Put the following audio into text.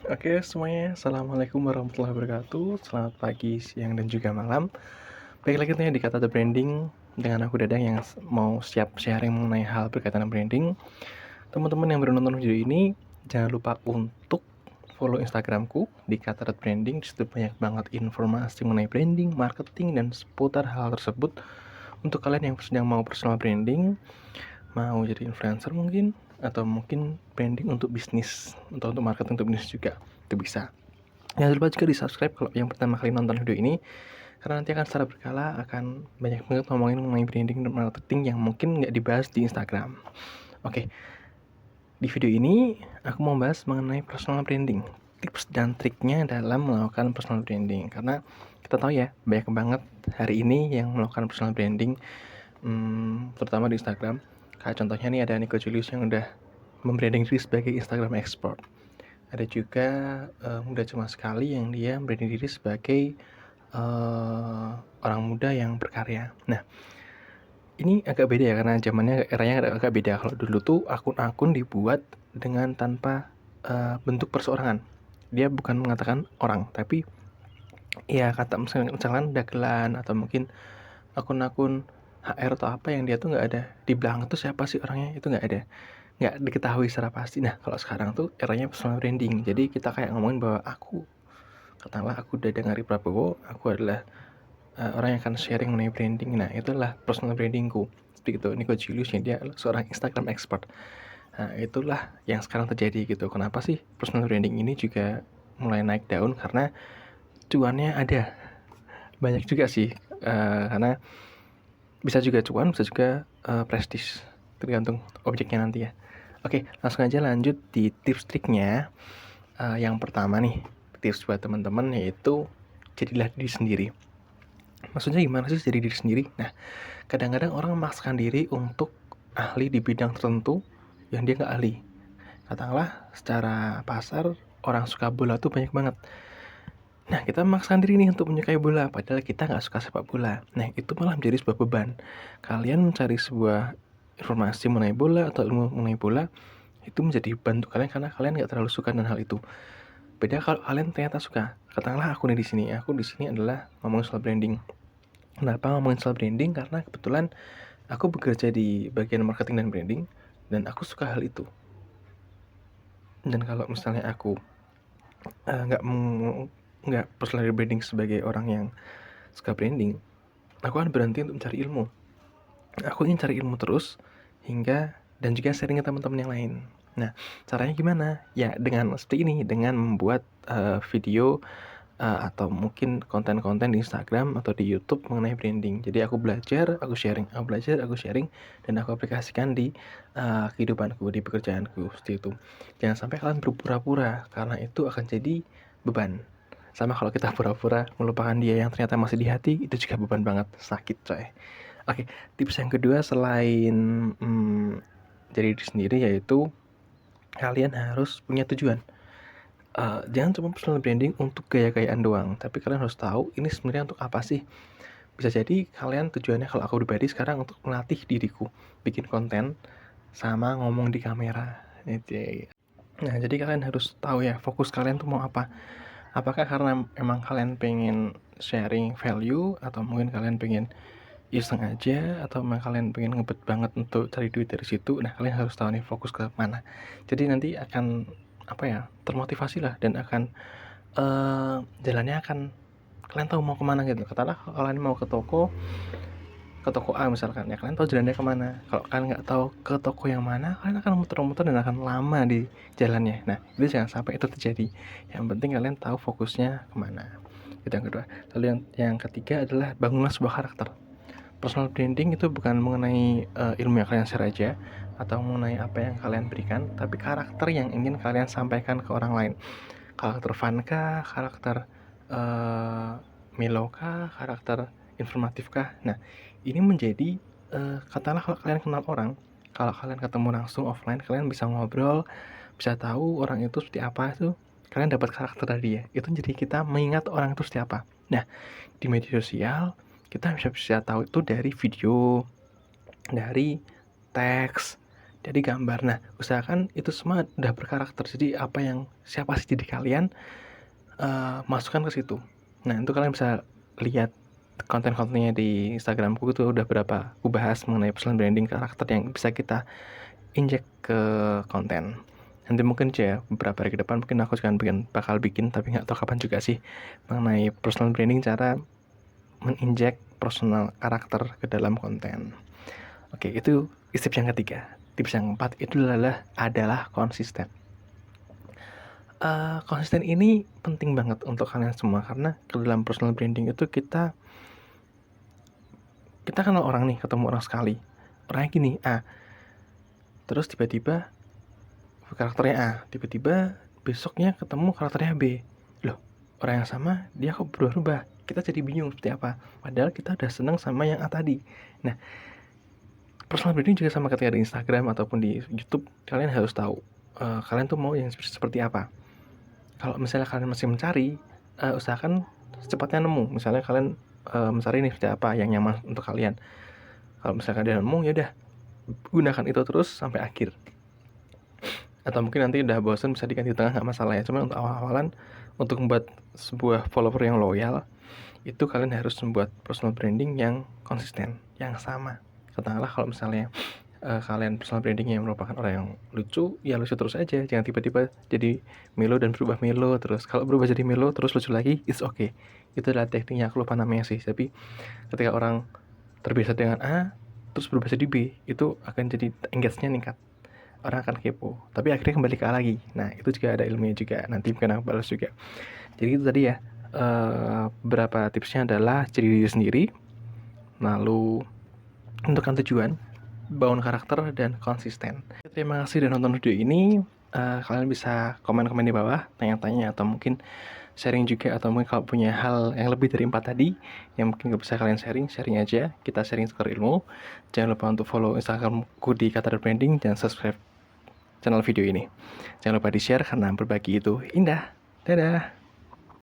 Oke semuanya, Assalamualaikum warahmatullahi wabarakatuh. Selamat pagi, siang, dan juga malam. Baik lagi tentunya di Kata The Branding dengan aku Dadang yang mau siap sharing mengenai hal berkaitan dengan branding. Teman-teman yang baru nonton video ini, jangan lupa untuk follow Instagramku di Kata The Branding. Di situ banyak banget informasi mengenai branding, marketing, dan seputar hal tersebut. Untuk kalian yang sedang mau personal branding, mau jadi influencer mungkin, atau mungkin branding untuk bisnis, atau untuk marketing untuk bisnis juga, itu bisa. Jangan lupa juga di subscribe kalau yang pertama kali nonton video ini, karena nanti akan secara berkala akan banyak banget ngomongin mengenai branding dan marketing yang mungkin nggak dibahas di Instagram. Oke, di video ini aku mau bahas mengenai personal branding, tips dan triknya dalam melakukan personal branding. Karena kita tahu ya, banyak banget hari ini yang melakukan personal branding, terutama di Instagram. Kayak contohnya nih ada Nico Julius yang udah membranding diri sebagai Instagram expert. Ada juga muda cuma sekali yang dia branding diri sebagai orang muda yang berkarya. Nah, ini agak beda ya karena zamannya eranya agak beda. Kalau dulu tuh akun-akun dibuat dengan tanpa bentuk perseorangan. Dia bukan mengatakan orang, tapi ya kata misalkan dagelan atau mungkin akun-akun HR atau apa yang dia tuh nggak ada di belakang tuh siapa sih orangnya, itu nggak diketahui secara pasti. Nah, kalau sekarang tuh eranya personal branding. Jadi kita kayak ngomongin bahwa katakanlah aku Dadang Ari Prabowo, aku adalah orang yang akan sharing mengenai branding. Nah, itulah personal brandingku. Seperti itu, Nico Julius yang dia seorang Instagram expert. Nah, itulah yang sekarang terjadi gitu. Kenapa sih personal branding ini juga mulai naik daun? Karena cuannya ada. Banyak juga sih. Karena bisa juga cuan, bisa juga prestis. Tergantung objeknya nanti ya. Oke, langsung aja lanjut di tips triknya. Yang pertama nih, tips buat teman-teman yaitu jadilah diri sendiri. Maksudnya gimana sih jadi diri sendiri? Nah, kadang-kadang orang memaksakan diri untuk ahli di bidang tertentu yang dia nggak ahli. Katakanlah secara pasar orang suka bola tuh banyak banget. Nah, kita memaksakan diri nih untuk menyukai bola, padahal kita nggak suka sepak bola. Nah, itu malah menjadi sebuah beban. Kalian mencari sebuah informasi mengenai bola atau ilmu mengenai bola, itu menjadi beban untuk kalian karena kalian nggak terlalu suka dengan hal itu. Beda kalau kalian ternyata suka. Katakanlah aku nih di sini, aku di sini adalah ngomongin soal branding. Kenapa ngomongin soal branding? Karena kebetulan aku bekerja di bagian marketing dan branding, dan aku suka hal itu. Dan kalau misalnya aku nggak personal branding sebagai orang yang suka branding, aku akan berhenti untuk mencari ilmu. Aku ingin cari ilmu terus hingga dan juga sharing ke teman-teman yang lain. Nah, caranya gimana? Ya dengan seperti ini, dengan membuat video atau mungkin konten-konten di Instagram atau di YouTube mengenai branding. Jadi aku belajar, aku sharing, aku belajar, aku sharing, dan aku aplikasikan di kehidupanku, di pekerjaanku, seperti itu. Jangan sampai kalian berpura-pura, karena itu akan jadi beban. Sama kalau kita pura-pura melupakan dia yang ternyata masih di hati, itu juga beban banget, sakit coy. Oke, tips yang kedua selain jadi diri sendiri yaitu kalian harus punya tujuan. Jangan cuma personal branding untuk gaya-gayaan doang, tapi kalian harus tahu ini sebenarnya untuk apa sih. Bisa jadi kalian tujuannya, kalau aku pribadi sekarang, untuk melatih diriku bikin konten sama ngomong di kamera. Nah, jadi kalian harus tahu ya fokus kalian tuh mau apa. Apakah karena emang kalian pengen sharing value, atau mungkin kalian pengen iseng aja, atau emang kalian pengen ngebet banget untuk cari duit dari situ. Nah, kalian harus tahu nih fokus ke mana. Jadi nanti akan termotivasi lah, dan akan jalannya akan kalian tahu mau kemana gitu. Katakanlah kalau kalian mau ke toko A misalkan, ya kalian tahu jalannya kemana. Kalau kalian nggak tahu ke toko yang mana, kalian akan muter-muter dan akan lama di jalannya. Nah, itu jangan sampai itu terjadi. Yang penting kalian tahu fokusnya kemana. Itu yang kedua. Lalu yang ketiga adalah bangunlah sebuah karakter. Personal branding itu bukan mengenai ilmu yang kalian share aja, atau mengenai apa yang kalian berikan, tapi karakter yang ingin kalian sampaikan ke orang lain. Karakter fun kah, karakter mellow kah, karakter informatif kah. Nah, ini menjadi katakanlah kalau kalian kenal orang, kalau kalian ketemu langsung offline, kalian bisa ngobrol, bisa tahu orang itu seperti apa tuh. Kalian dapat karakter dari dia. Itu jadi kita mengingat orang itu seperti apa. Nah, di media sosial kita bisa tahu itu dari video, dari teks, jadi gambar. Nah, usahakan itu semua udah berkarakter. Jadi siapa sih diri kalian, masukkan ke situ. Nah, itu kalian bisa lihat konten-kontennya di Instagramku itu udah berapa aku bahas mengenai personal branding karakter yang bisa kita injek ke konten. Nanti mungkin aja beberapa hari ke depan mungkin aku bakal bikin, tapi nggak tahu kapan juga sih, mengenai personal branding, cara menginjek personal karakter ke dalam konten. Oke, itu tips yang ketiga. Tips yang keempat itu adalah konsisten. Konsisten ini penting banget untuk kalian semua, karena ke dalam personal branding itu kita kenal orang nih, ketemu orang sekali, orangnya gini A, terus tiba-tiba karakternya A, tiba-tiba besoknya ketemu karakternya B. Loh, orang yang sama dia kok berubah-ubah? Kita jadi bingung seperti apa, padahal kita udah seneng sama yang A tadi. Nah, personal branding juga sama ketika di Instagram ataupun di YouTube. Kalian harus tahu kalian tuh mau yang seperti apa. Kalau misalnya kalian masih mencari, usahakan secepatnya nemu. Misalnya kalian mencari nih seperti apa yang nyaman untuk kalian. Kalau misalnya kalian nemu, ya udah gunakan itu terus sampai akhir. Atau mungkin nanti udah bosan bisa diganti di tengah, nggak masalah ya. Cuma untuk awal-awalan, untuk membuat sebuah follower yang loyal, itu kalian harus membuat personal branding yang konsisten, yang sama. Katakanlah kalau misalnya kalian personal branding yang merupakan orang yang lucu, ya lucu terus aja. Jangan tiba-tiba jadi melo dan berubah melo terus. Kalau berubah jadi melo terus lucu lagi, it's okay. Itu adalah tekniknya, aku lupa namanya sih. Tapi ketika orang terbiasa dengan A, terus berubah jadi B, itu akan jadi engage-nya meningkat. Orang akan kepo, tapi akhirnya kembali ke A lagi. Nah, itu juga ada ilmunya juga. Nanti mungkin aku balas juga. Jadi itu tadi ya, beberapa tipsnya adalah jadi diri sendiri, lalu tentukan tujuan, bangun karakter, dan konsisten. Terima kasih udah nonton video ini. Kalian bisa komen-komen di bawah, tanya-tanya, atau mungkin sharing juga, atau mungkin kalau punya hal yang lebih dari 4 tadi yang mungkin gak bisa kalian sharing aja. Kita sharing tukar ilmu. Jangan lupa untuk follow Instagramku di Kata Branding, dan subscribe channel video ini. Jangan lupa di share karena berbagi itu indah. Dadah.